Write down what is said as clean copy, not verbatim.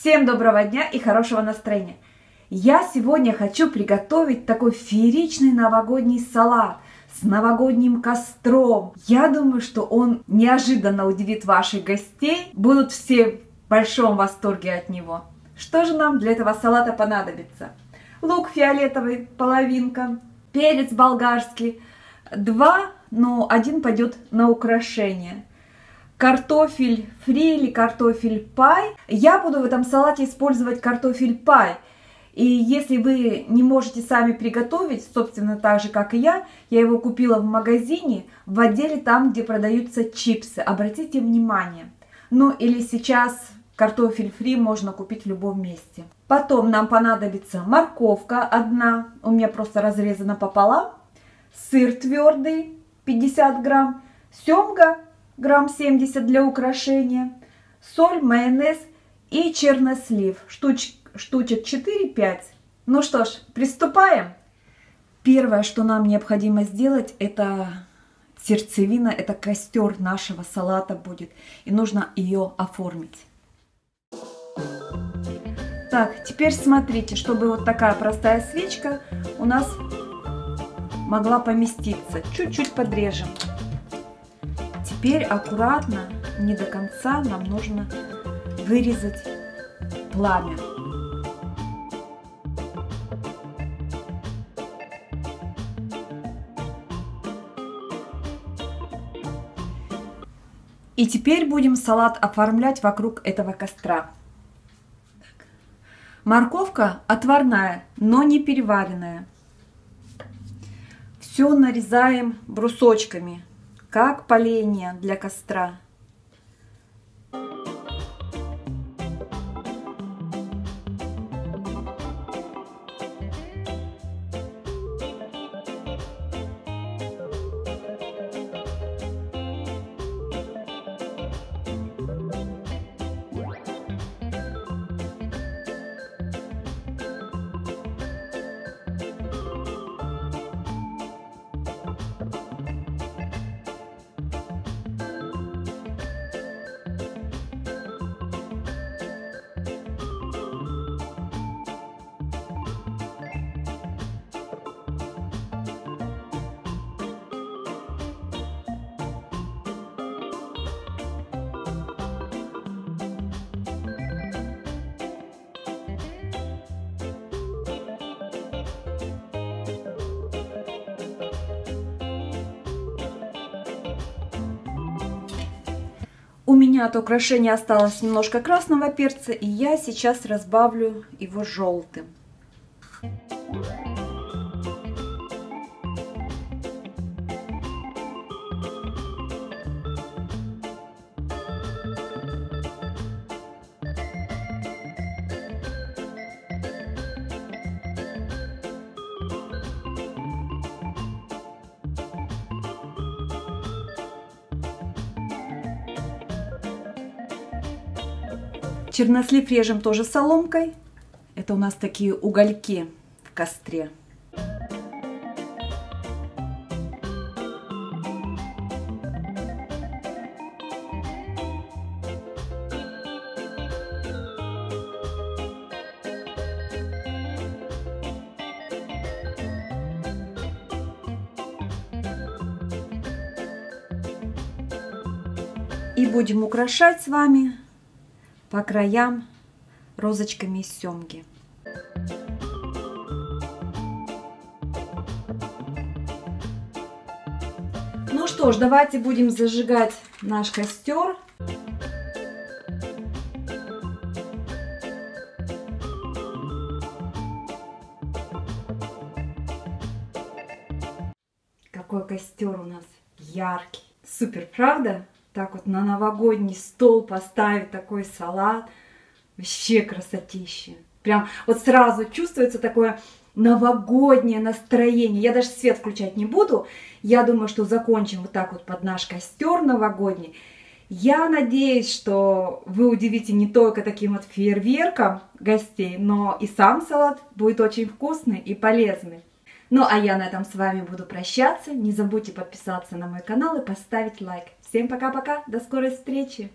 Всем доброго дня и хорошего настроения! Я сегодня хочу приготовить такой фееричный новогодний салат с новогодним костром. Я думаю, что он неожиданно удивит ваших гостей. Будут все в большом восторге от него. Что же нам для этого салата понадобится? Лук фиолетовый, половинка, перец болгарский, 2, но 1 пойдет на украшение. Картофель фри или картофель пай. Я буду в этом салате использовать картофель пай. И если вы не можете сами приготовить, собственно, так же, как и я его купила в магазине, в отделе там, где продаются чипсы. Обратите внимание. Ну или сейчас картофель фри можно купить в любом месте. Потом нам понадобится морковка 1, у меня просто разрезана пополам, сыр твердый 50 грамм, семга грамм 70 для украшения, соль, майонез и чернослив, штучек 4-5. Ну что ж, приступаем. Первое, что нам необходимо сделать, это сердцевина, это костер нашего салата будет. И нужно ее оформить. Так, теперь смотрите, чтобы вот такая простая свечка у нас могла поместиться. Чуть-чуть подрежем. Теперь аккуратно, не до конца, нам нужно вырезать пламя. И теперь будем салат оформлять вокруг этого костра. Морковка отварная, но не переваренная. Все нарезаем брусочками, как поленья для костра. У меня от украшения осталось немножко красного перца, и я сейчас разбавлю его желтым. Чернослив режем тоже соломкой. Это у нас такие угольки в костре. И будем украшать с вами по краям розочками из семги. Ну что ж, давайте будем зажигать наш костер. Какой костер у нас яркий. Супер, правда? Так вот на новогодний стол поставить такой салат. Вообще красотища. Прям вот сразу чувствуется такое новогоднее настроение. Я даже свет включать не буду. Я думаю, что закончим вот так вот под наш костер новогодний. Я надеюсь, что вы удивите не только таким вот фейерверком гостей, но и сам салат будет очень вкусный и полезный. Ну а я на этом с вами буду прощаться. Не забудьте подписаться на мой канал и поставить лайк. Всем пока-пока, до скорой встречи!